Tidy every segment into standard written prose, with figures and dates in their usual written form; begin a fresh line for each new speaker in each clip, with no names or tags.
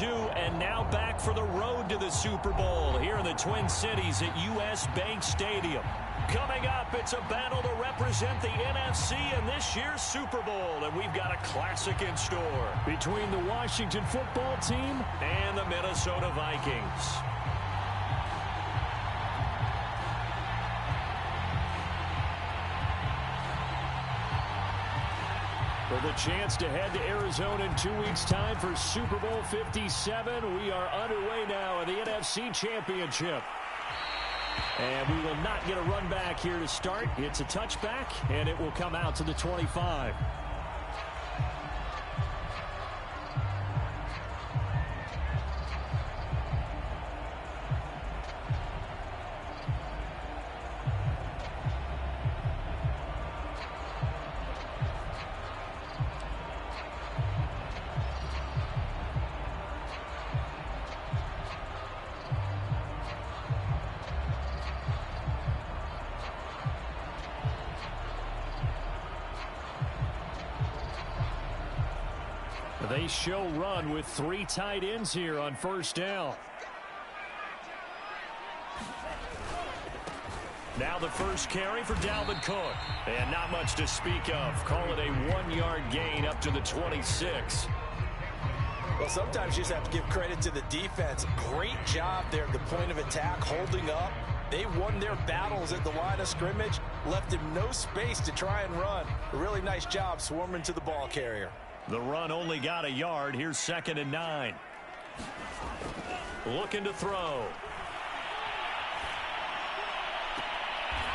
2, and now back for the road to the Super Bowl here in the Twin Cities at U.S. Bank Stadium. Coming up, it's a battle to represent the NFC in this year's Super Bowl, and we've got a classic in store between the Washington football team and the Minnesota Vikings. For the chance to head to Arizona in 2 weeks' time for Super Bowl 57, we are underway now in the NFC Championship. And we will not get a run back here to start. It's a touchback, and it will come out to the 25. They show run with 3 tight ends here on first down. Now the first carry for Dalvin Cook. And not much to speak of. Call it a 1-yard gain up to the 26.
Well, sometimes you just have to give credit to the defense. Great job there at the point of attack, holding up. They won their battles at the line of scrimmage, left him no space to try and run. A really nice job swarming to the ball carrier.
The run only got a yard. Here's 2nd and 9. Looking to throw.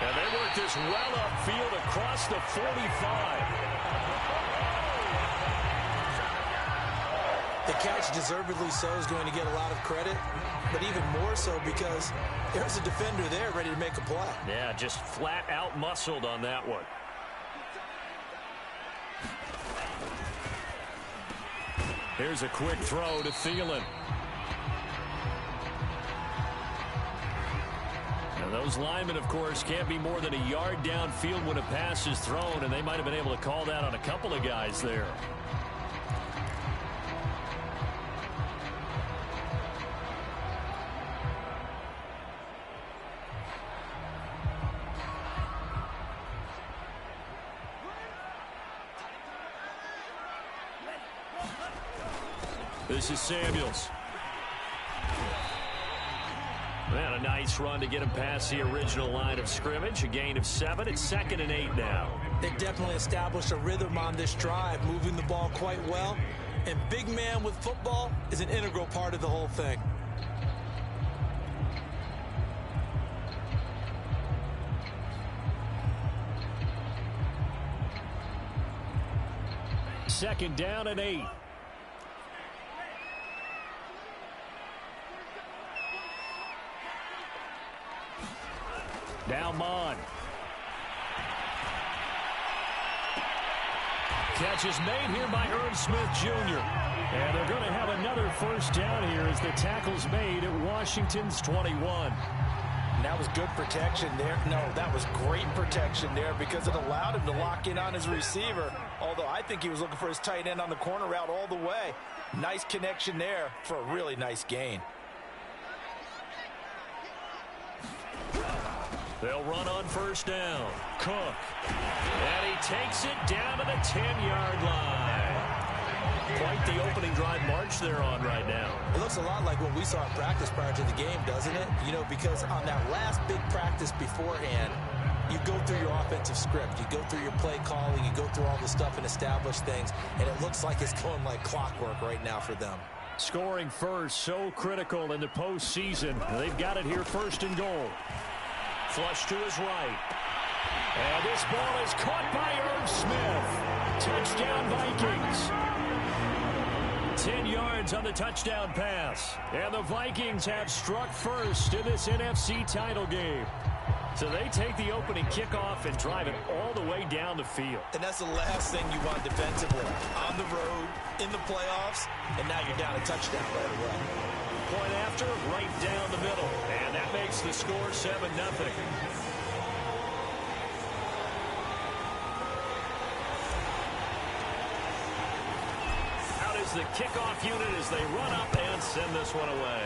And they work this well upfield across the 45.
The catch, deservedly so, is going to get a lot of credit, but even more so because there's a defender there ready to make a play.
Yeah, just flat out muscled on that one. Here's a quick throw to Thielen. Now those linemen, of course, can't be more than a yard downfield when a pass is thrown, and they might have been able to call that on a couple of guys there. This is Samuels. And a nice run to get him past the original line of scrimmage. A gain of 7. It's 2nd and 8 now.
They definitely established a rhythm on this drive, moving the ball quite well. And big man with football is an integral part of the whole thing.
Second down and 8. Now Mon. Catch is made here by Irv Smith Jr. And they're going to have another first down here as the tackle's made at Washington's 21.
And that was good protection there. No, that was great protection there because it allowed him to lock in on his receiver. Although I think he was looking for his tight end on the corner route all the way. Nice connection there for a really nice gain.
They'll run on first down. Cook. And he takes it down to the 10-yard line. Quite the opening drive march they're on right now.
It looks a lot like what we saw in practice prior to the game, doesn't it? You know, because on that last big practice beforehand, you go through your offensive script. You go through your play calling. You go through all the stuff and establish things. And it looks like it's going like clockwork right now for them.
Scoring first, so critical in the postseason. They've got it here, 1st and goal. Flush to his right. And this ball is caught by Irv Smith. Touchdown Vikings. 10 yards on the touchdown pass. And the Vikings have struck first in this NFC title game. So they take the opening kickoff and drive it all the way down the field.
And that's the last thing you want defensively. On the road, in the playoffs, and now you're down a touchdown right away.
Point after, right down the middle. And that makes the score 7-0. Out is the kickoff unit as they run up and send this one away.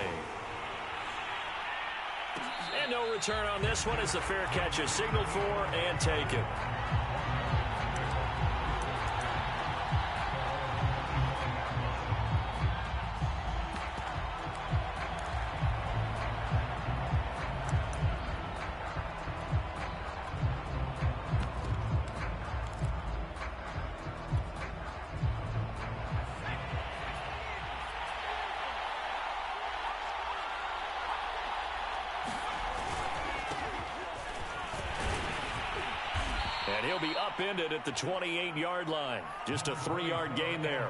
And no return on this one as the fair catch is signaled for and taken. And he'll be upended at the 28-yard line. Just a 3-yard gain there.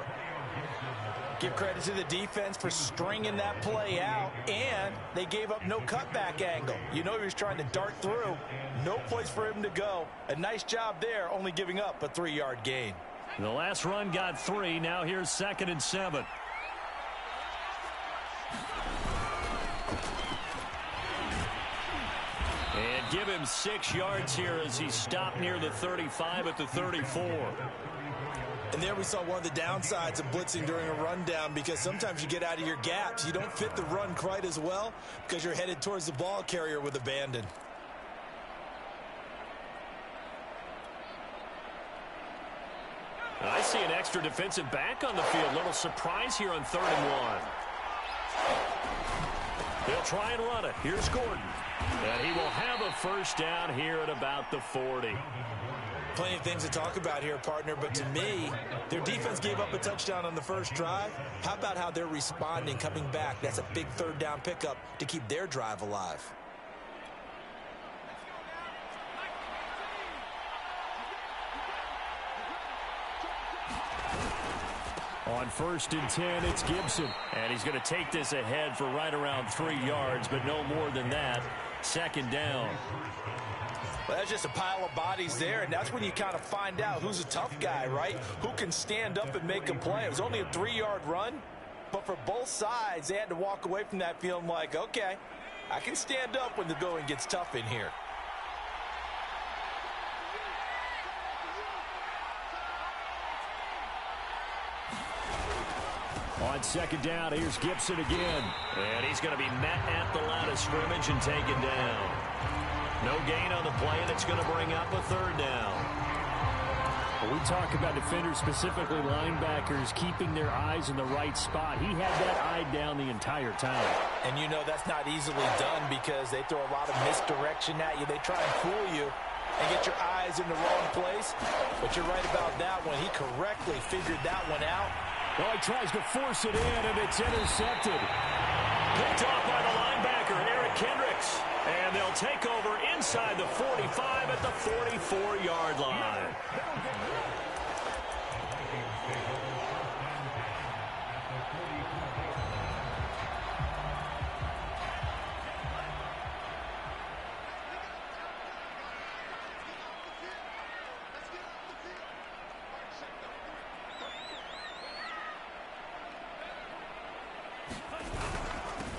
Give credit to the defense for stringing that play out, and they gave up no cutback angle. You know he was trying to dart through. No place for him to go. A nice job there, only giving up a 3-yard gain.
The last run got 3. Now here's 2nd and 7. And give him 6 yards here as he stopped near the 35 at the 34.
And there we saw one of the downsides of blitzing during a rundown, because sometimes you get out of your gaps. You don't fit the run quite as well because you're headed towards the ball carrier with abandon.
I see an extra defensive back on the field. Little surprise here on 3rd and 1. They'll try and run it. Here's Gordon. And he will have a first down here at about the 40.
Plenty of things to talk about here, partner, but to me, their defense gave up a touchdown on the first drive. How about how they're responding, coming back? That's a big 3rd down pickup to keep their drive alive.
On 1st and 10, it's Gibson. And he's going to take this ahead for right around 3 yards, but no more than that. 2nd down.
Well, that's just a pile of bodies there, and that's when you kind of find out who's a tough guy, right? Who can stand up and make a play. It was only a 3-yard run, but for both sides, they had to walk away from that feeling like, okay, I can stand up when the going gets tough in here.
On 2nd down, here's Gibson again. And he's going to be met at the line of scrimmage and taken down. No gain on the play, and it's going to bring up a 3rd down.
When we talk about defenders, specifically linebackers, keeping their eyes in the right spot. He had that eye down the entire time.
And you know that's not easily done because they throw a lot of misdirection at you. They try and fool you and get your eyes in the wrong place. But you're right about that one. He correctly figured that one out.
Well, he tries to force it in, and it's intercepted. Picked off by the linebacker, Eric Kendricks. And they'll take over inside the 45 at the 44-yard line.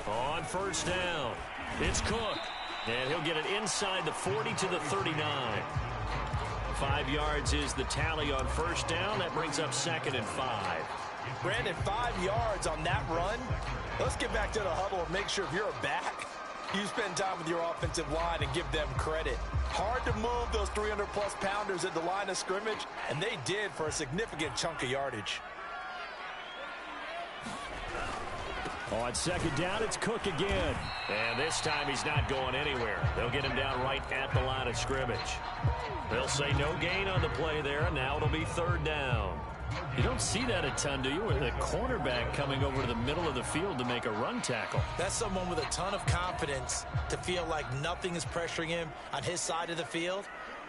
On 1st down, it's Cook. And he'll get it inside the 40 to the 39. 5 yards is the tally on 1st down. That brings up 2nd and 5.
Brandon, 5 yards on that run. Let's get back to the huddle and make sure if you're a back, you spend time with your offensive line and give them credit. Hard to move those 300-plus pounders at the line of scrimmage, and they did for a significant chunk of yardage.
On 2nd down, it's Cook again. And this time he's not going anywhere. They'll get him down right at the line of scrimmage. They'll say no gain on the play there, and now it'll be 3rd down.
You don't see that a ton, do you? With a cornerback coming over to the middle of the field to make a run tackle.
That's someone with a ton of confidence to feel like nothing is pressuring him on his side of the field.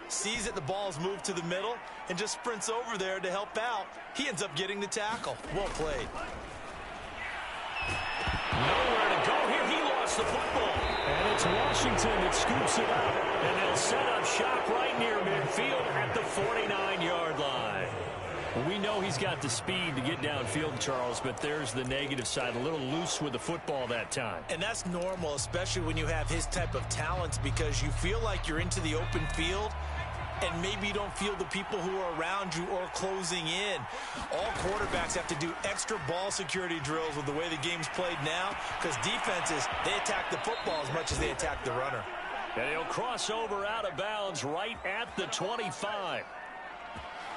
Sees that the ball's moved to the middle and just sprints over there to help out. He ends up getting the tackle. Well played.
Nowhere to go here. He lost the football. And it's Washington that scoops it up. And they'll set up shop right near midfield at the 49-yard line.
Well, we know he's got the speed to get downfield, Charles, but there's the negative side. A little loose with the football that time.
And that's normal, especially when you have his type of talents, because you feel like you're into the open field and maybe you don't feel the people who are around you or closing in. All quarterbacks have to do extra ball security drills with the way the game's played now, because defenses, they attack the football as much as they attack the runner.
And he'll cross over out of bounds right at the 25.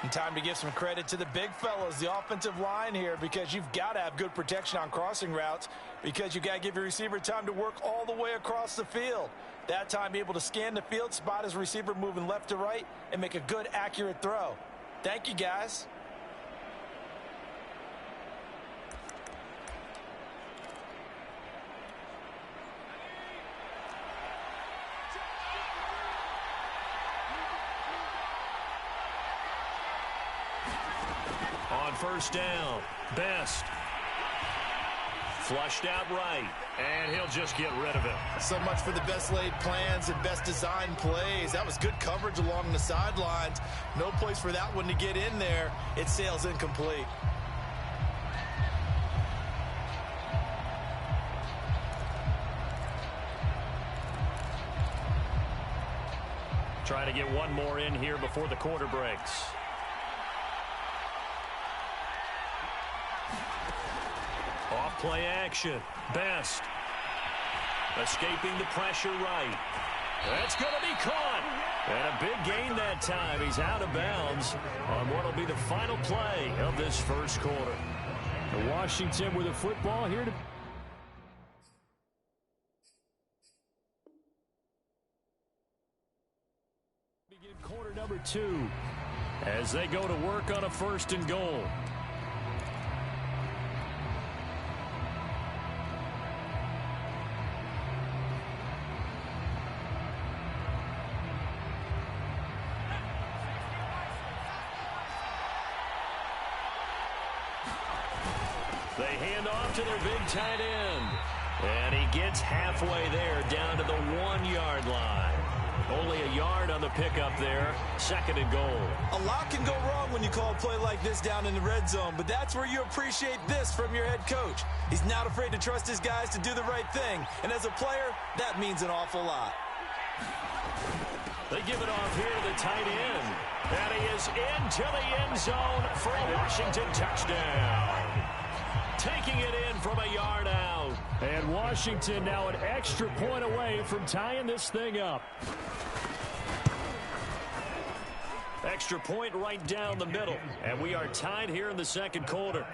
And time to give some credit to the big fellas, the offensive line here, because you've got to have good protection on crossing routes, because you've got to give your receiver time to work all the way across the field. That time, be able to scan the field, spot his receiver moving left to right, and make a good, accurate throw. Thank you, guys.
On first down, Best. Flushed out right, and he'll just get rid of it.
So much for the best laid plans and best designed plays. That was good coverage along the sidelines. No place for that one to get in there. It sails incomplete.
Trying to get one more in here before the quarter breaks. Off play action. Best. Escaping the pressure right. That's going to be caught. And a big gain that time. He's out of bounds on what will be the final play of this first quarter.
The Washington with a football here to begin quarter number 2 as they go to work on a first and goal.
They hand off to their big tight end. And he gets halfway there, down to the 1-yard line. Only a yard on the pickup there. Second and goal.
A lot can go wrong when you call a play like this down in the red zone, but that's where you appreciate this from your head coach. He's not afraid to trust his guys to do the right thing. And as a player, that means an awful lot.
They give it off here to the tight end. And he is into the end zone for a Washington touchdown. Taking it in from a yard out.
And Washington now an extra point away from tying this thing up.
Extra point right down the middle. And we are tied here in the second quarter.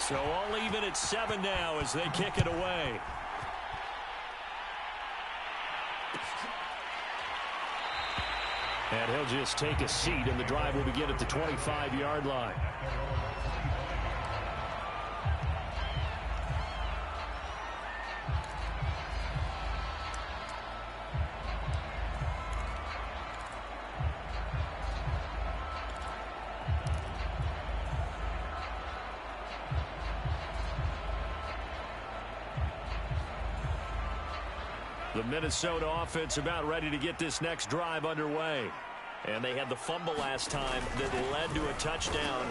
So all even at 7 now as they kick it away.
And he'll just take a seat, and the drive will begin at the 25-yard line.
The Minnesota offense about ready to get this next drive underway. And they had the fumble last time that led to a touchdown.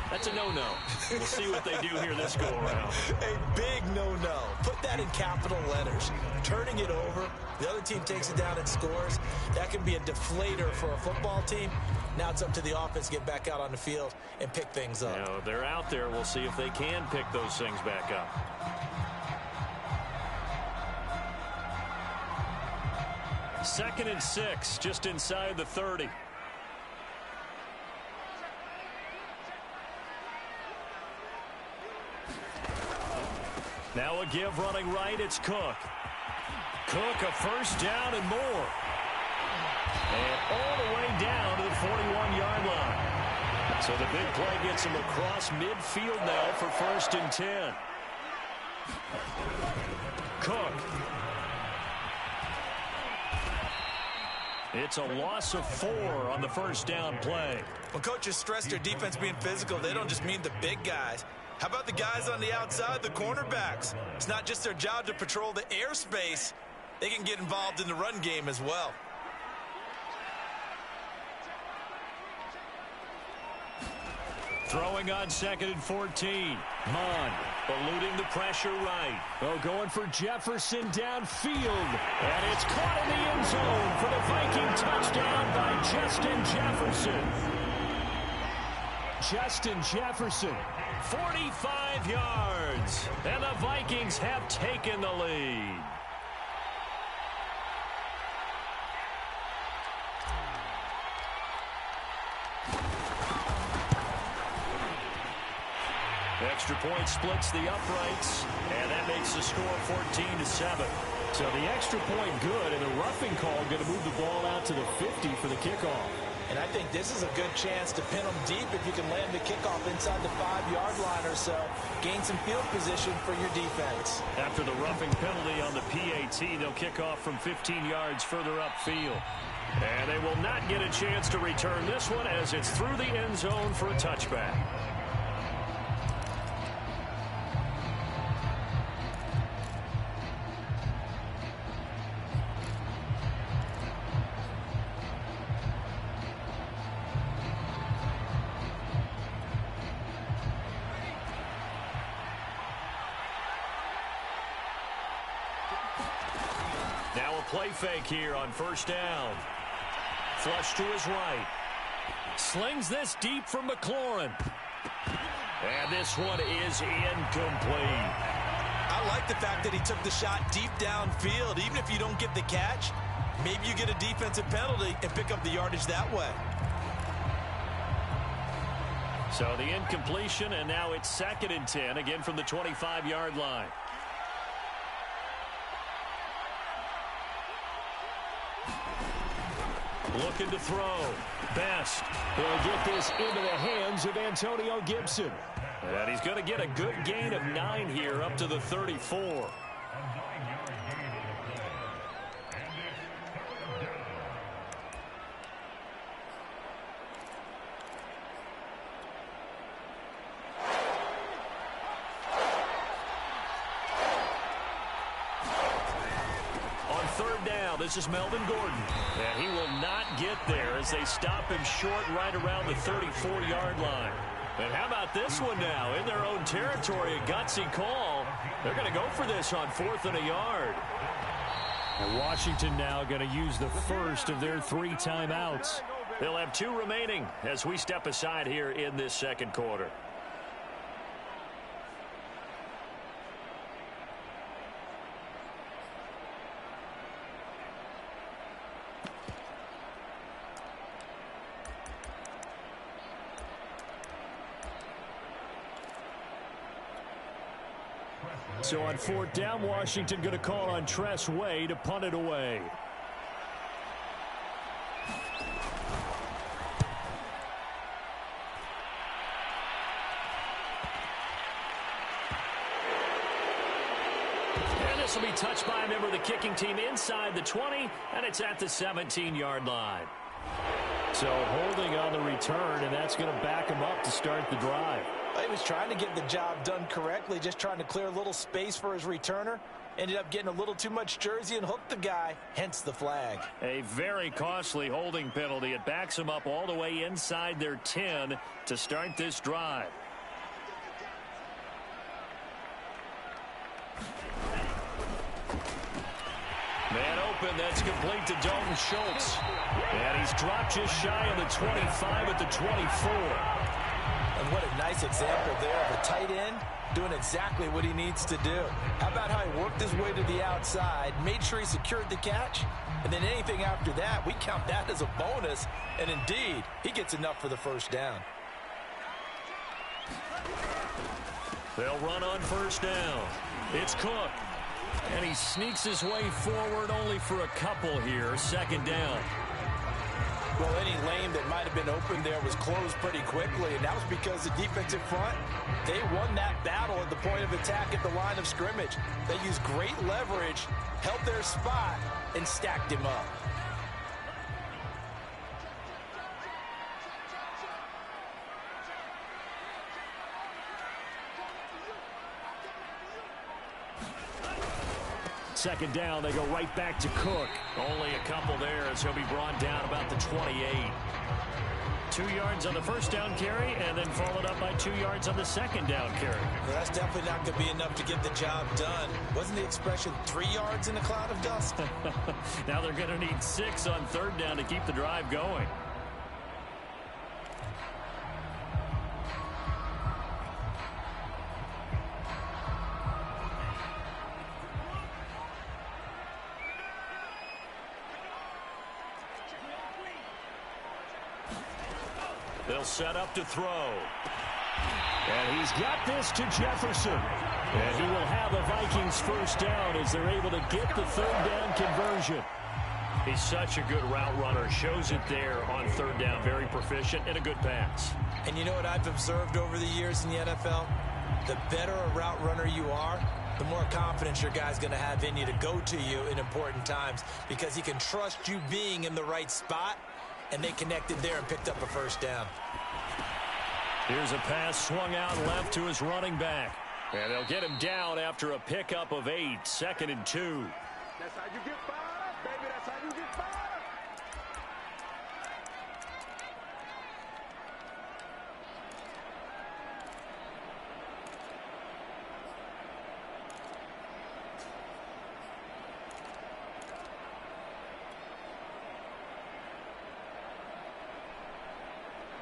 That's a no-no. We'll see what they do here this go-around.
A big no-no. Put that in capital letters. Turning it over, the other team takes it down and scores. That can be a deflator for a football team. Now it's up to the offense to get back out on the field and pick things up.
You know, if they're out there, we'll see if they can pick those things back up. Second and 6, just inside the 30. Now a give running right, it's Cook. Cook a first down and more. And all the way down to the 41-yard line. So the big play gets him across midfield now for first and 10. Cook. It's a loss of 4 on the first down play.
When coaches stress their defense being physical, they don't just mean the big guys.
How about the guys on the outside, the cornerbacks? It's not just their job to patrol the airspace. They can get involved in the run game as well.
Throwing on 2nd and 14. Mon eluding the pressure right. Oh, going for Jefferson downfield. And it's caught in the end zone for the Viking touchdown by Justin Jefferson. Justin Jefferson, 45 yards. And the Vikings have taken the lead. Extra point splits the uprights, and that makes the score 14-7. So the extra point good, and the roughing call going to move the ball out to the 50 for the kickoff.
And I think this is a good chance to pin them deep if you can land the kickoff inside the 5-yard line or so. Gain some field position for your defense.
After the roughing penalty on the PAT, they'll kick off from 15 yards further upfield. And they will not get a chance to return this one as it's through the end zone for a touchback. Now a play fake here on first down. Flush to his right. Slings this deep from McLaurin. And this one is incomplete.
I like the fact that he took the shot deep downfield. Even if you don't get the catch, maybe you get a defensive penalty and pick up the yardage that way.
So the incompletion, and now it's 2nd and 10, again from the 25-yard line. Looking to throw. Best. He'll get this into the hands of Antonio Gibson. And he's going to get a good gain of 9 here up to the 34. This is Melvin Gordon, and he will not get there as they stop him short right around the 34-yard line. And how about this one now? In their own territory, a gutsy call. They're going to go for this on 4th and a yard. And Washington now going to use the first of their 3 timeouts. They'll have 2 remaining as we step aside here in this second quarter. So on 4th down, Washington going to call on Tress Way to punt it away. And this will be touched by a member of the kicking team inside the 20, and it's at the 17-yard line. So holding on the return, and that's going to back him up to start the drive.
He was trying to get the job done correctly, just trying to clear a little space for his returner. Ended up getting a little too much jersey and hooked the guy, hence the flag.
A very costly holding penalty. It backs him up all the way inside their 10 to start this drive. Man open, that's complete to Dalton Schultz. And he's dropped just shy of the 25 at the 24.
And what a nice example there of a tight end doing exactly what he needs to do. How about how he worked his way to the outside, made sure he secured the catch, and then anything after that, we count that as a bonus. And indeed, he gets enough for the first down.
They'll run on first down. It's Cook. And he sneaks his way forward only for a couple here. 2nd down.
Well, any lane that might have been open there was closed pretty quickly, and that was because the defensive front, they won that battle at the point of attack at the line of scrimmage. They used great leverage, held their spot, and stacked him up.
Second down, they go right back to Cook.
Only a couple there as he'll be brought down about the 28. 2 yards on the first down carry, and then followed up by 2 yards on the second down carry.
Well, that's definitely not going to be enough to get the job done. Wasn't the expression 3 yards in a cloud of dust?
Now they're going to need 6 on third down to keep the drive going.
They'll set up to throw. And he's got this to Jefferson. And he will have the Vikings first down as they're able to get the third down conversion. He's such a good route runner. Shows it there on third down. Very proficient and a good pass.
And you know what I've observed over the years in the NFL? The better a route runner you are, the more confidence your guy's going to have in you to go to you in important times because he can trust you being in the right spot. And they connected there and picked up a first down.
Here's a pass swung out left to his running back. And they'll get him down after a pickup of 8. 2nd and 2.
That's how you get fired up, baby. That's how you get fired up.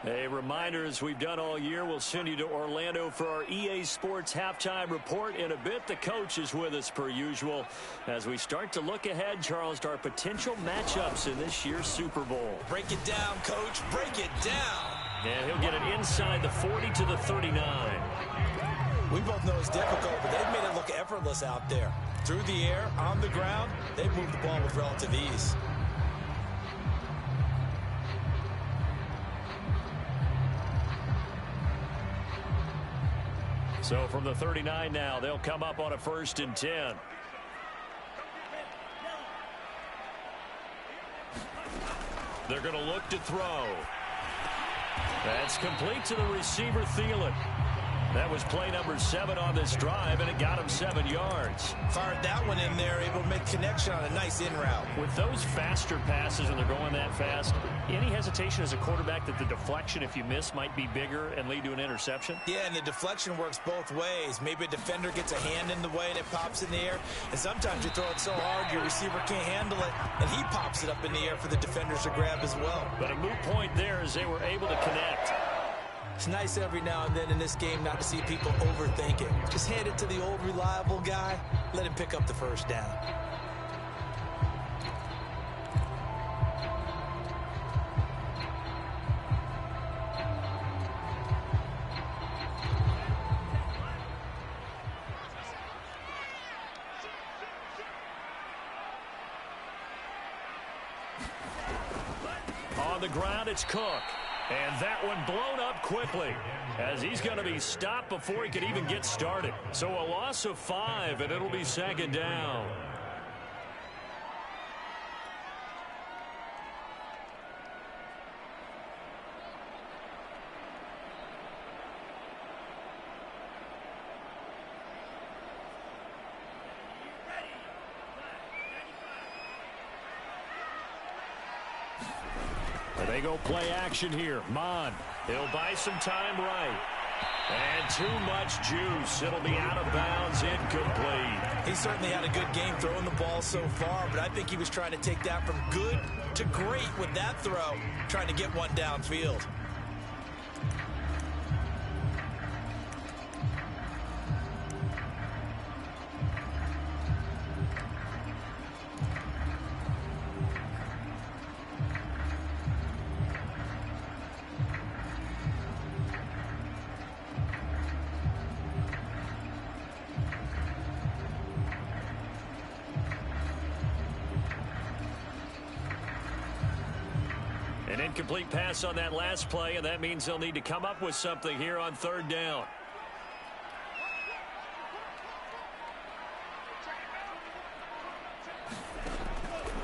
A reminder, as we've done all year, we'll send you to Orlando for our EA Sports halftime report in a bit. The coach is with us per usual as we start to look ahead, Charles, to our potential matchups in this year's Super Bowl.
Break it down, coach. Break it down.
And he'll get it inside the 40 to the 39.
We both know it's difficult, but they've made it look effortless out there. Through the air, on the ground, they've moved the ball with relative ease.
So from the 39 now, they'll come up on a 1st and 10. They're going to look to throw. That's complete to the receiver, Thielen. That was play number 7 on this drive, and it got him 7 yards.
Fired that one in there, able to make connection on a nice in route.
With those faster passes, when they're going that fast, any hesitation as a quarterback that the deflection, if you miss, might be bigger and lead to an interception?
Yeah, and the deflection works both ways. Maybe a defender gets a hand in the way and it pops in the air. And sometimes you throw it so hard your receiver can't handle it, and he pops it up in the air for the defenders to grab as well.
But a moot point there as they were able to connect.
It's nice every now and then in this game not to see people overthink it. Just hand it to the old reliable guy. Let him pick up the first down.
On the ground, it's Cook. And that one blown up quickly as he's going to be stopped before he could even get started. So a loss of 5, and it'll be 2nd down. They go play action here. Mon, he'll buy some time right. And too much juice. It'll be out of bounds, incomplete.
He certainly had a good game throwing the ball so far, but I think he was trying to take that from good to great with that throw, trying to get one downfield.
An incomplete pass on that last play, and that means they'll need to come up with something here on 3rd down.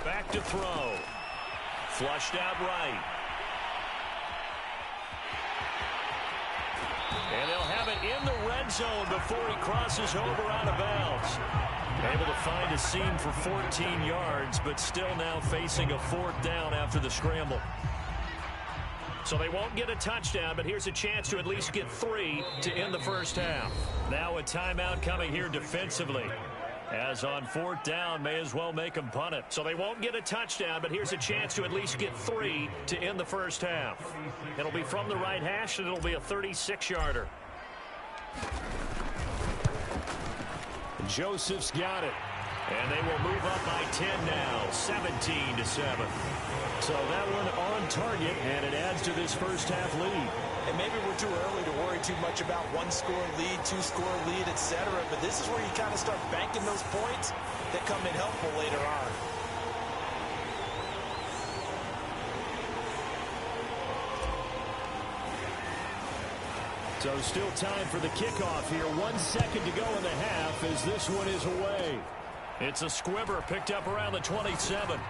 Back to throw. Flushed out right. And they'll have it in the red zone before he crosses over out of bounds. Able to find a seam for 14 yards, but still now facing a 4th down after the scramble. So they won't get a touchdown, but here's a chance to at least get 3 to end the first half. Now a timeout coming here defensively. As on 4th down, may as well make them punt it. So they won't get a touchdown, but here's a chance to at least get 3 to end the first half. It'll be from the right hash, and it'll be a 36-yarder. Joseph's got it. And they will move up by 10 now, 17-7. So that one on target, and it adds to this first half lead.
And maybe we're too early to worry too much about 1-score lead, 2-score lead, etc. But this is where you kind of start banking those points that come in helpful later on.
So still time for the kickoff here. 1 second to go in the half as this one is away. It's a squibber picked up around the 27.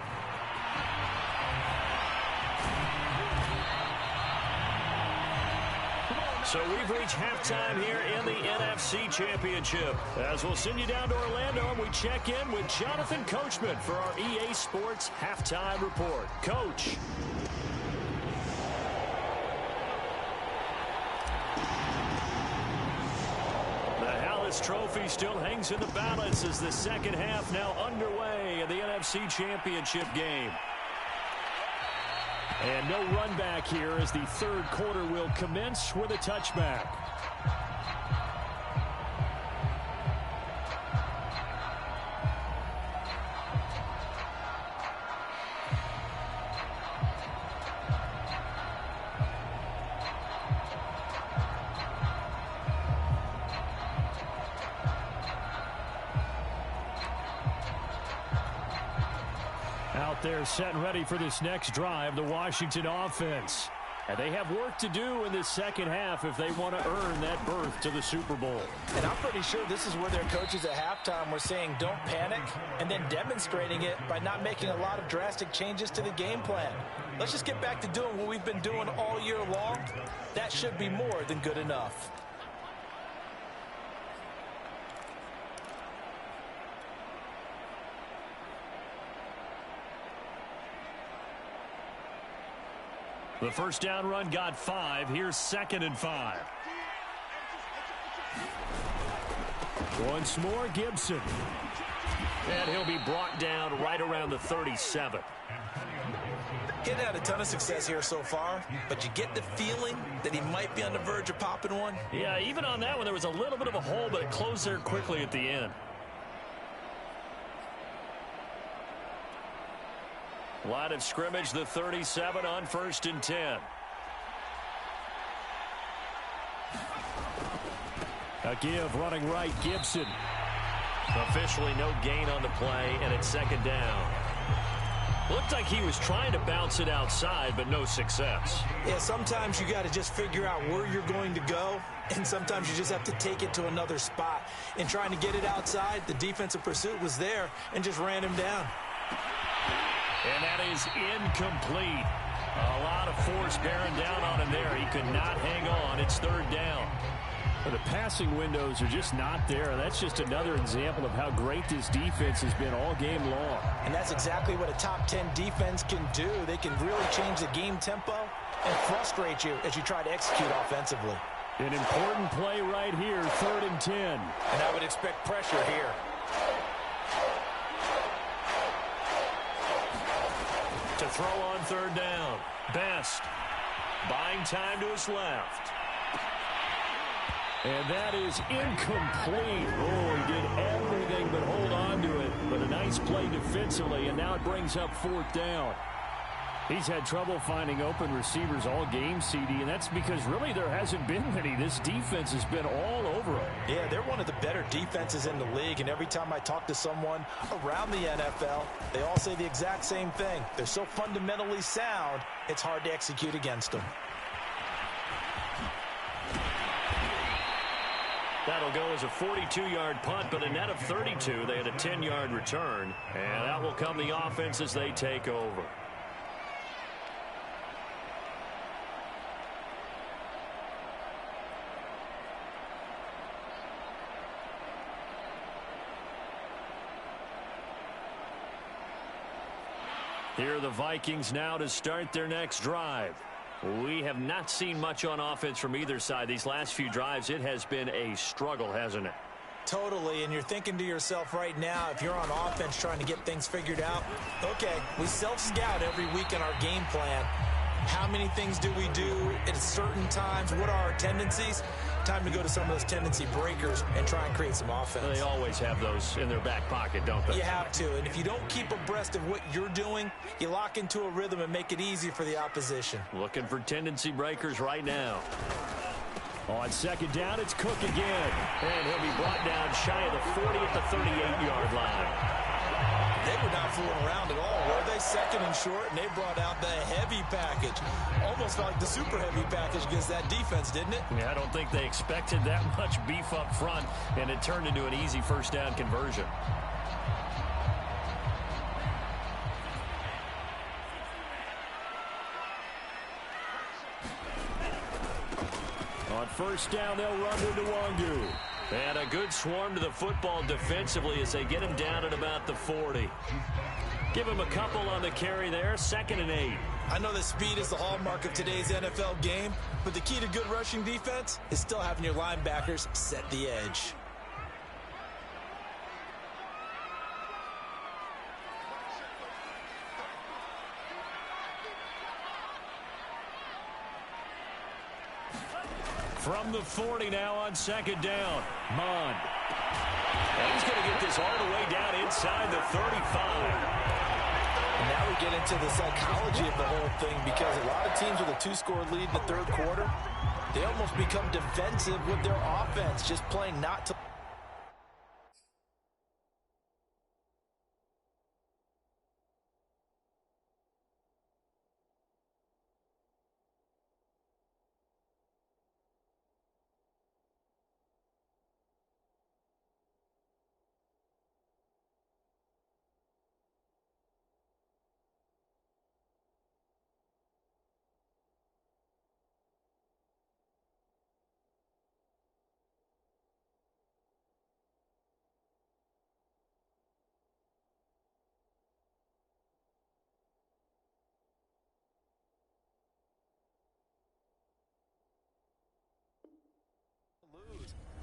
So we've reached halftime here in the NFC Championship. As we'll send you down to Orlando, and we check in with Jonathan Coachman for our EA Sports Halftime Report. Coach. Trophy still hangs in the balance as the second half now underway in the NFC Championship game. And no run back here as the third quarter will commence with a touchback. They're set and ready for this next drive, the Washington offense. And they have work to do in this second half if they want to earn that berth to the Super Bowl.
And I'm pretty sure this is where their coaches at halftime were saying don't panic, and then demonstrating it by not making a lot of drastic changes to the game plan. Let's just get back to doing what we've been doing all year long. That should be more than good enough.
The first down run got 5. Here's 2nd and 5. Once more, Gibson. And he'll be brought down right around the 37.
He's had a ton of success here so far, but you get the feeling that he might be on the verge of popping one.
Yeah, even on that one, there was a little bit of a hole, but it closed there quickly at the end. Line of scrimmage, the 37 on 1st and 10. A give running right, Gibson. Officially no gain on the play, and it's 2nd down. Looked like he was trying to bounce it outside, but no success.
Yeah, sometimes you got to just figure out where you're going to go, and sometimes you just have to take it to another spot. In trying to get it outside, the defensive pursuit was there and just ran him down.
And that is incomplete. A lot of force bearing down on him there. He could not hang on. It's 3rd down. The passing windows are just not there. That's just another example of how great this defense has been all game long.
And that's exactly what a top 10 defense can do. They can really change the game tempo and frustrate you as you try to execute offensively.
An important play right here, 3rd and 10.
And I would expect pressure here.
To throw on 3rd down. Best buying time to his left. And that is incomplete. Oh, he did everything but hold on to it. But a nice play defensively, and now it brings up 4th down. He's had trouble finding open receivers all game, CD, and that's because really there hasn't been many. This defense has been all over him.
Yeah, they're one of the better defenses in the league, and every time I talk to someone around the NFL, they all say the exact same thing. They're so fundamentally sound, it's hard to execute against them.
That'll go as a 42-yard punt, but a net of 32. They had a 10-yard return, and that will come the offense as they take over.
Here are the Vikings now to start their next drive. We have not seen much on offense from either side. These last few drives, it has been a struggle, hasn't it?
Totally, and you're thinking to yourself right now, if you're on offense trying to get things figured out, okay, we self-scout every week in our game plan. How many things do we do at certain times? What are our tendencies? Time to go to some of those tendency breakers and try and create some offense.
They always have those in their back pocket, don't they?
You have to, and if you don't keep abreast of what you're doing, you lock into a rhythm and make it easy for the opposition.
Looking for tendency breakers right now.
On second down, it's Cook again. And he'll be brought down shy of the 40 at the 38-yard line.
They were not fooling around at all, were they? Second and short, and they brought out the heavy package. Almost like the super heavy package against that defense, didn't it?
Yeah, I don't think they expected that much beef up front, and it turned into an easy first down conversion.
On first down, they'll run to Nwangu.
And a good swarm to the football defensively as they get him down at about the 40. Give him a couple on the carry there, 2nd and 8.
I know that speed is the hallmark of today's NFL game, but the key to good rushing defense is still having your linebackers set the edge.
From the 40 now on second down, Mond.
And he's going to get this all the way down inside the 35.
And now we get into the psychology of the whole thing, because a lot of teams with a 2-score lead in the third quarter, they almost become defensive with their offense, just playing not to.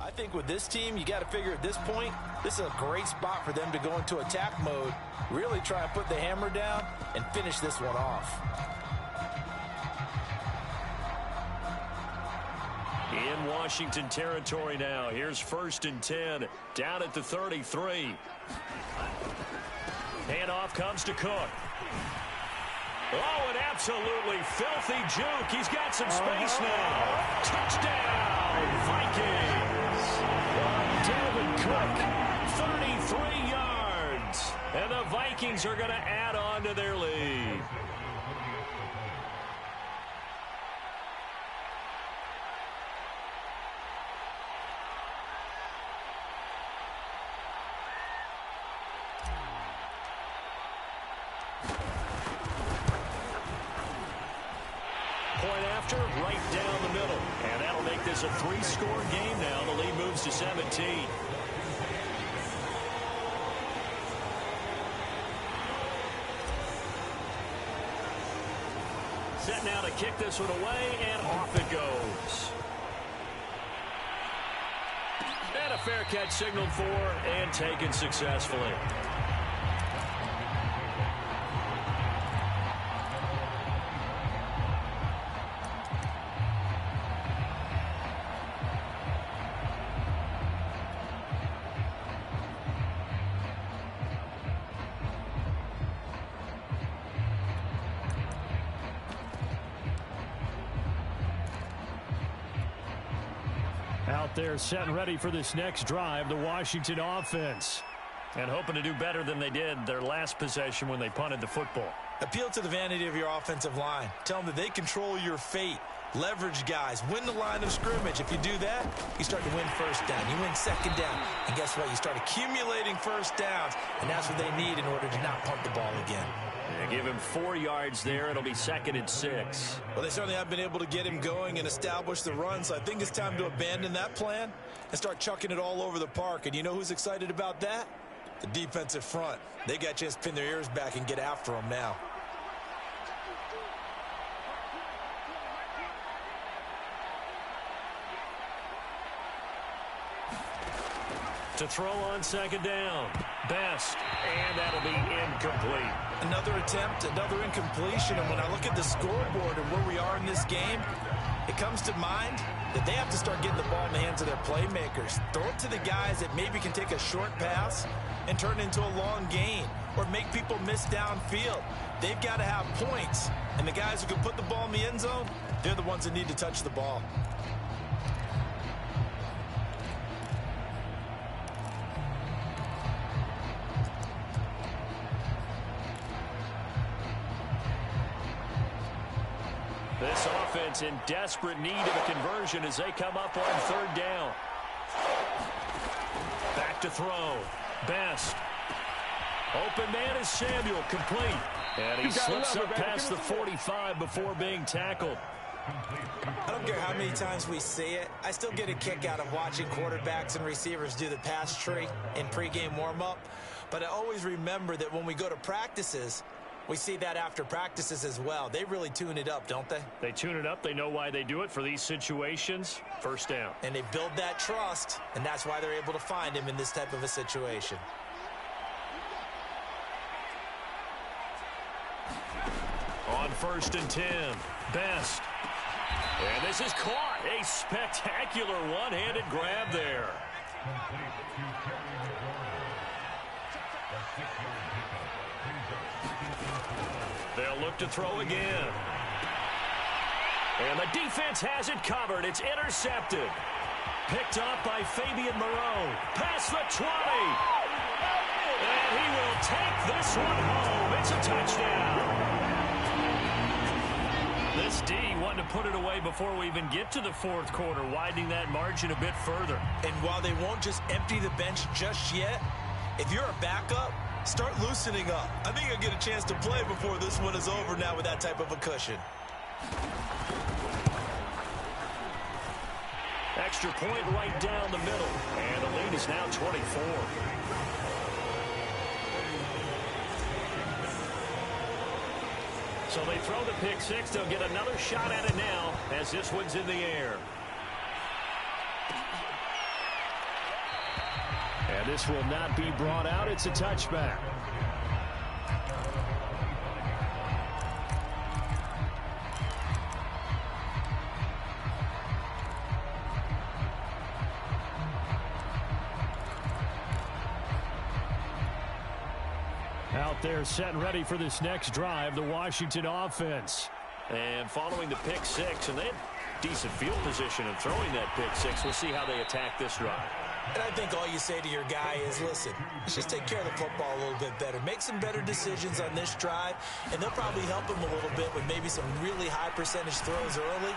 I think with this team, you got to figure at this point, this is a great spot for them to go into attack mode, really try and put the hammer down and finish this one off.
In Washington territory now. Here's 1st and 10, down at the 33. Handoff comes to Cook. Oh, an absolutely filthy juke. He's got some space now. Touchdown, Vikings.
Dalvin Cook,
33 yards. And the Vikings are going to add on to their lead.
Point after, right down the middle.
And that'll make this a 3-score game now. The lead moves to 17. Set now to kick this one away, and off it goes. And a fair catch signaled for and taken successfully.
Out there set and ready for this next drive, the Washington offense.
And hoping to do better than they did their last possession when they punted the football.
Appeal to the vanity of your offensive line. Tell them that they control your fate. Leverage guys. Win the line of scrimmage. If you do that, you start to win first down. You win second down. And guess what? You start accumulating first downs. And that's what they need in order to not punt the ball again.
They give him 4 yards there. It'll be 2nd and 6.
Well, they certainly have been able to get him going and establish the run. So I think it's time to abandon that plan and start chucking it all over the park. And you know who's excited about that? The defensive front. They got a chance to pin their ears back and get after him now.
To throw on second down. Best. And that'll be incomplete.
Another attempt, another incompletion. And when I look at the scoreboard and where we are in this game, it comes to mind that they have to start getting the ball in the hands of their playmakers. Throw it to the guys that maybe can take a short pass and turn it into a long gain or make people miss downfield. They've got to have points. And the guys who can put the ball in the end zone, they're the ones that need to touch the ball.
This offense in desperate need of a conversion as they come up on third down. Back to throw. Best. Open man is Samuel, complete. And he slips up past the 45 before being tackled.
I don't care how many times we see it. I still get a kick out of watching quarterbacks and receivers do the pass tree in pregame warm-up. But I always remember that when we go to practices, we see that after practices as well. They really tune it up, don't they?
They tune it up. They know why they do it for these situations. First down.
And they build that trust, and that's why they're able to find him in this type of a situation.
On 1st and 10. Best. And this is caught. A spectacular one-handed grab there. They'll look to throw again. And the defense has it covered. It's intercepted. Picked up by Fabian Moreau. Past the 20. And he will take this one home. It's a touchdown. This D wanted to put it away before we even get to the fourth quarter, widening that margin a bit further.
And while they won't just empty the bench just yet, if you're a backup, start loosening up. I think you'll get a chance to play before this one is over now with that type of a cushion.
Extra point right down the middle. And the lead is now 24. So they throw the pick six. They'll get another shot at it now as this one's in the air. And this will not be brought out. It's a touchback. Out there set and ready for this next drive, the Washington offense. And following the pick six, and they had decent field position in throwing that pick six. We'll see how they attack this drive.
And I think all you say to your guy is, listen, let's just take care of the football a little bit better. Make some better decisions on this drive, and they'll probably help him a little bit with maybe some really high percentage throws early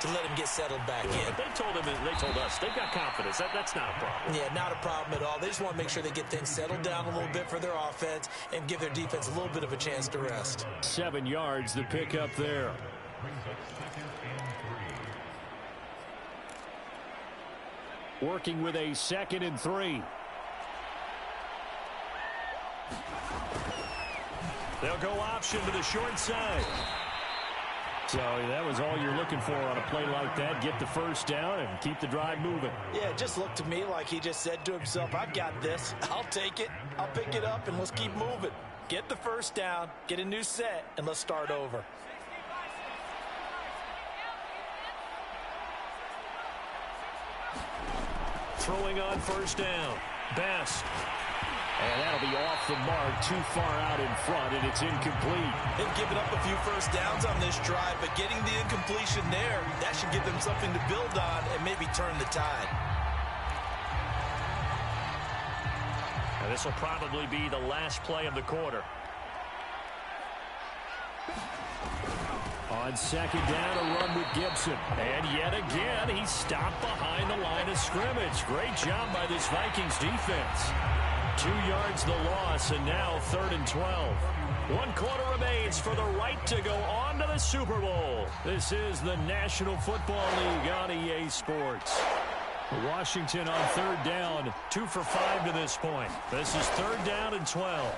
to let him get settled back in.
They told him, and they told us, they've got confidence. That's not a problem.
Yeah, not a problem at all. They just want to make sure they get things settled down a little bit for their offense and give their defense a little bit of a chance to rest.
7 yards, the pickup there. Working with a 2nd and 3. They'll go option to the short side. So that was all you're looking for on a play like that. Get the first down and keep the drive moving.
Yeah, it just looked to me like he just said to himself, I've got this. I'll take it. I'll pick it up, and let's keep moving. Get the first down, get a new set, and let's start over.
Throwing on first down. Best. And that'll be off the mark, too far out in front, and it's incomplete.
They've given up a few first downs on this drive, but getting the incompletion there, that should give them something to build on and maybe turn the tide.
And this will probably be the last play of the quarter. On second down, a run with Gibson. And yet again, he's stopped behind the line of scrimmage. Great job by this Vikings defense. 2 yards the loss, and now 3rd and 12. 1 quarter remains for the right to go on to the Super Bowl. This is the National Football League on EA Sports. Washington on 3rd down, 2 for 5 to this point. This is 3rd down and 12.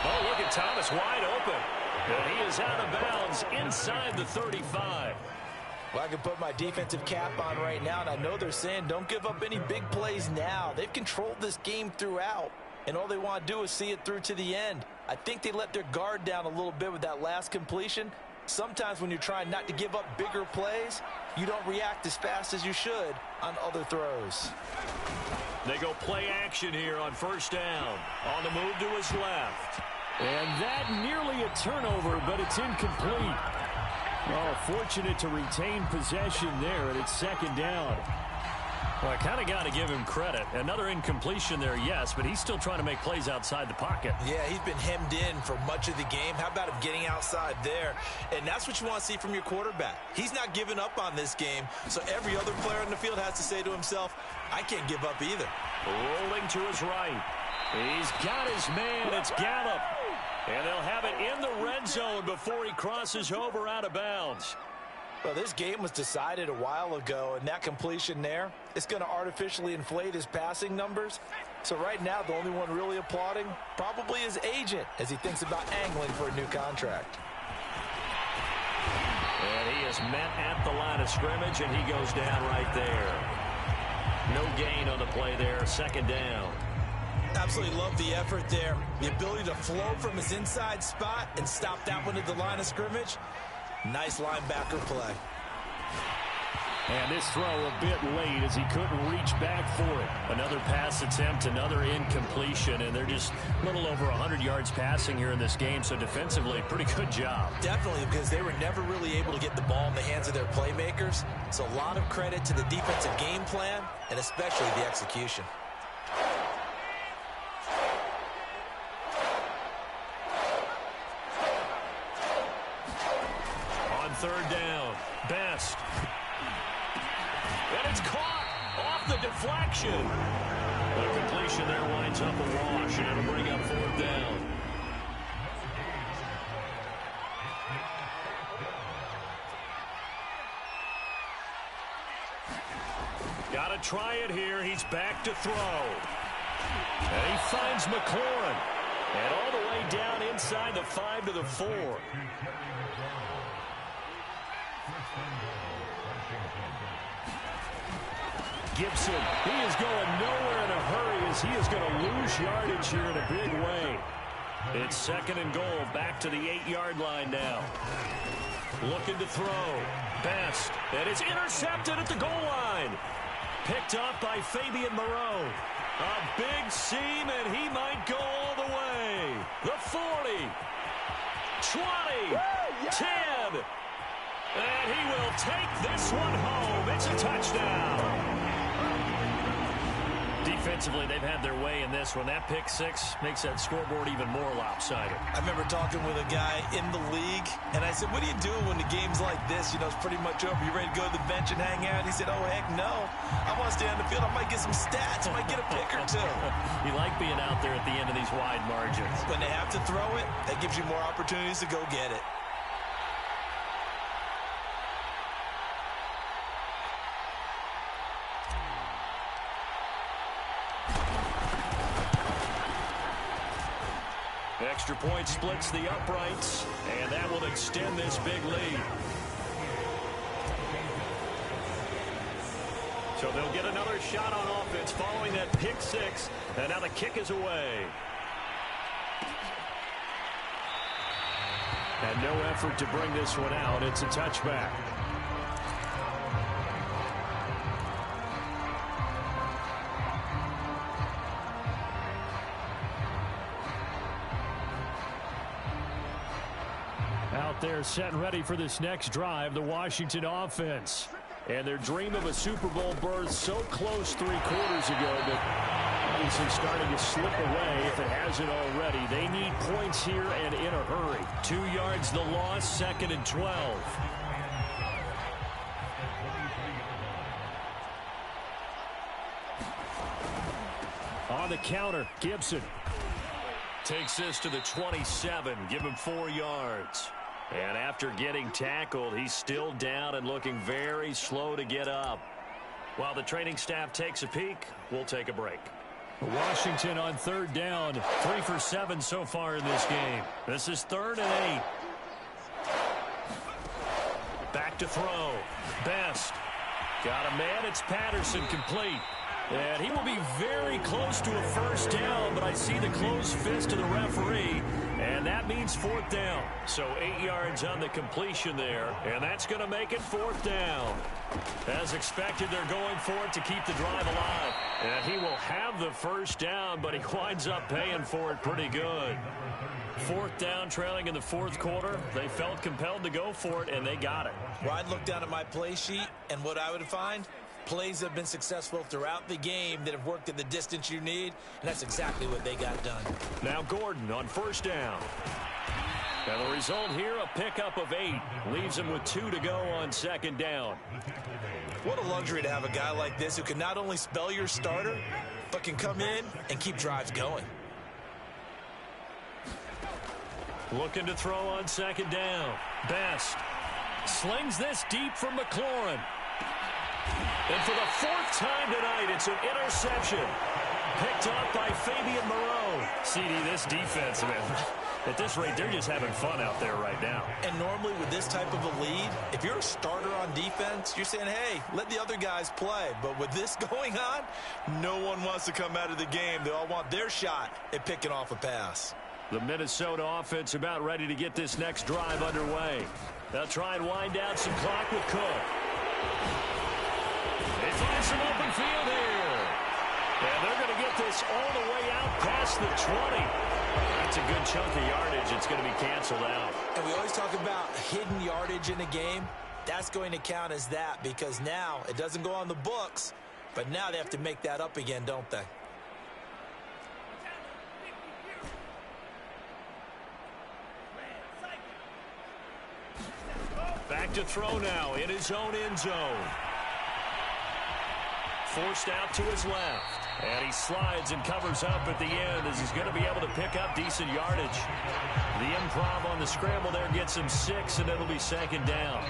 Oh, look at Thomas wide open. And he is out of bounds inside the 35.
Well, I can put my defensive cap on right now, and I know they're saying don't give up any big plays now. They've controlled this game throughout, and all they want to do is see it through to the end. I think they let their guard down a little bit with that last completion. Sometimes when you're trying not to give up bigger plays, you don't react as fast as you should on other throws.
They go play action here on first down. On the move to his left. And that nearly a turnover, but it's incomplete. Oh, fortunate to retain possession there, and it's second down. Well, I kind of got to give him credit. Another incompletion there, yes, but he's still trying to make plays outside the pocket.
Yeah, he's been hemmed in for much of the game. How about him getting outside there? And that's what you want to see from your quarterback. He's not giving up on this game, so every other player in the field has to say to himself, I can't give up either.
Rolling to his right. He's got his man. It's Gallup. And they'll have it in the red zone before he crosses over out of bounds.
Well, this game was decided a while ago, and that completion there, it's going to artificially inflate his passing numbers. So right now, the only one really applauding probably his agent as he thinks about angling for a new contract.
And he is met at the line of scrimmage, and he goes down right there. No gain on the play there, second down.
Absolutely love the effort there. The ability to flow from his inside spot and stop that one at the line of scrimmage. Nice linebacker play.
And this throw a bit late as he couldn't reach back for it. Another pass attempt, another incompletion, and they're just a little over 100 yards passing here in this game, so defensively, pretty good job.
Definitely, because they were never really able to get the ball in the hands of their playmakers. So a lot of credit to the defensive game plan, and especially the execution.
Third down. Best. And it's caught off the deflection. The completion there winds up a wash, and it'll bring up fourth down. Got to try it here. He's back to throw. And he finds McLaurin. And all the way down inside the 5 to the 4. Gibson, he is going nowhere in a hurry as he is going to lose yardage here in a big way. It's second and goal, back to the 8-yard line now. Looking to throw. Best, and it's intercepted at the goal line. Picked up by Fabian Moreau. A big seam, and he might go all the way. The 40, 20, 10. And he will take this one home. It's a touchdown. Defensively, they've had their way in this one. That pick six makes that scoreboard even more lopsided.
I remember talking with a guy in the league, and I said, what are you doing when the game's like this? You know, it's pretty much over. You ready to go to the bench and hang out? He said, oh, heck no. I want to stay on the field. I might get some stats. I might get a pick or two.
You like being out there at the end of these wide margins.
When they have to throw it, that gives you more opportunities to go get it.
Extra point splits the uprights, and that will extend this big lead. So they'll get another shot on offense following that pick six, and now the kick is away. And no effort to bring this one out. It's a touchback. Out there set and ready for this next drive, the Washington offense. And their dream of a Super Bowl berth so close 3 quarters ago, but obviously starting to slip away if it hasn't already. They need points here and in a hurry. 2 yards the loss, second and 12. On the counter, Gibson takes this to the 27, give him 4 yards. And after getting tackled, he's still down and looking very slow to get up. While the training staff takes a peek, we'll take a break. Washington on third down, 3 for 7 so far in this game. This is 3rd and 8.
Back to throw. Best. Got a man. It's Patterson, complete. And he will be very close to a first down, but I see the closed fist of the referee, and that means fourth down. So 8 yards on the completion there, and that's going to make it fourth down. As expected, they're going for it to keep the drive alive. And he will have the first down, but he winds up paying for it pretty good. Fourth down, trailing in the fourth quarter. They felt compelled to go for it, and they got it.
Well, I'd look down at my play sheet, and what I would find, plays have been successful throughout the game that have worked at the distance you need, and that's exactly what they got done.
Now Gordon on first down. And the result here, a pickup of 8. Leaves him with 2 to go on second down.
What a luxury to have a guy like this who can not only spell your starter, but can come in and keep drives going.
Looking to throw on second down. Best. Slings this deep from McLaurin. And for the fourth time tonight, it's an interception. Picked up by Fabian Moreau. CD, this defense, man, at this rate, they're just having fun out there right now.
And normally with this type of a lead, if you're a starter on defense, you're saying, hey, let the other guys play. But with this going on, no one wants to come out of the game. They all want their shot at picking off a pass.
The Minnesota offense about ready to get this next drive underway. They'll try and wind down some clock with Cook. They find some open field here. And they're going to get this all the way out past the 20. That's a good chunk of yardage. It's going to be canceled out.
And we always talk about hidden yardage in a game. That's going to count as that because now it doesn't go on the books, but now they have to make that up again, don't they?
Back to throw now in his own end zone. Forced out to his left. And he slides and covers up at the end as he's going to be able to pick up decent yardage. The improv on the scramble there gets him 6, and it'll be second down.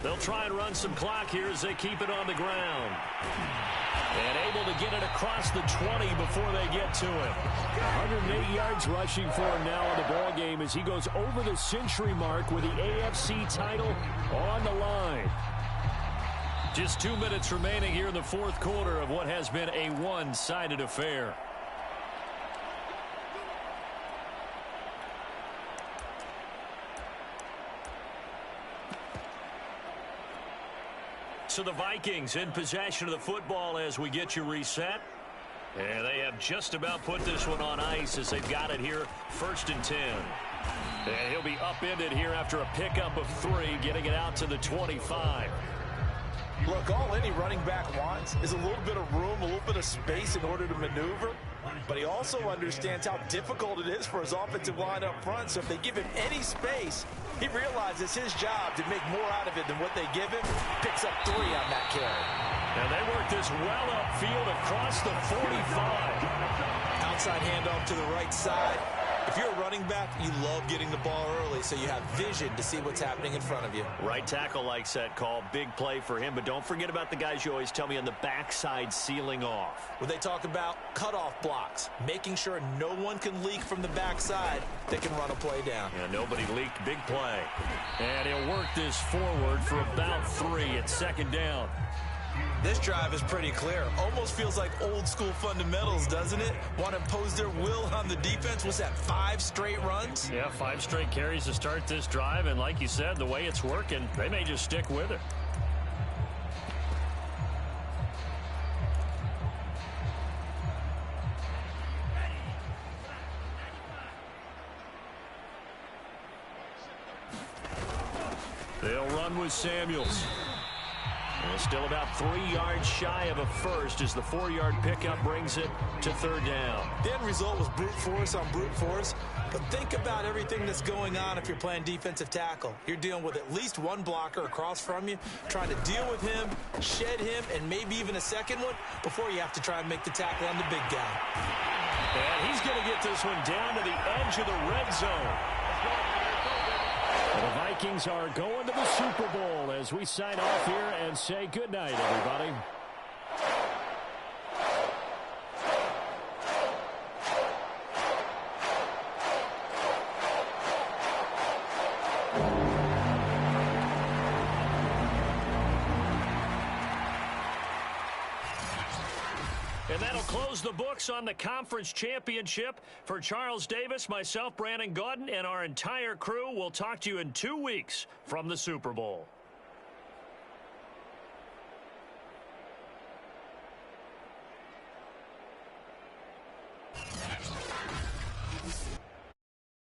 They'll try and run some clock here as they keep it on the ground. And able to get it across the 20 before they get to him.
108 yards rushing for him now in the ball game as he goes over the century mark with the AFC title on the line.
Just 2 minutes remaining here in the fourth quarter of what has been a one-sided affair. So the Vikings in possession of the football as we get you reset. And they have just about put this one on ice as they've got it here, 1st and 10. And he'll be upended here after a pickup of 3, getting it out to the 25.
Look, all any running back wants is a little bit of room, a little bit of space in order to maneuver. But he also understands how difficult it is for his offensive line up front. So if they give him any space, he realizes his job to make more out of it than what they give him. Picks up 3 on that carry.
And they work this well upfield across the 45.
Outside handoff to the right side. If you're a running back, you love getting the ball early so you have vision to see what's happening in front of you.
Right tackle likes that call. Big play for him. But don't forget about the guys you always tell me on the backside sealing off.
When they talk about cutoff blocks, making sure no one can leak from the backside that can run a play down.
Yeah, nobody leaked. Big play. And he'll work this forward for about 3 at second down.
This drive is pretty clear. Almost feels like old school fundamentals, doesn't it? Want to impose their will on the defense. What's that, 5 straight runs?
Yeah, 5 straight carries to start this drive. And like you said, the way it's working, they may just stick with it. They'll run with Samuels. And still about 3 yards shy of a first as the 4-yard pickup brings it to 3rd down.
The end result was brute force on brute force. But think about everything that's going on if you're playing defensive tackle. You're dealing with at least one blocker across from you, trying to deal with him, shed him, and maybe even a second one before you have to try and make the tackle on the big guy.
And he's going to get this one down to the edge of the red zone.
The Vikings are going to the Super Bowl as we sign off here and say goodnight, everybody.
And that'll close the books on the conference championship. For Charles Davis, myself, Brandon Gaudin, and our entire crew, we'll talk to you in 2 weeks from the Super Bowl.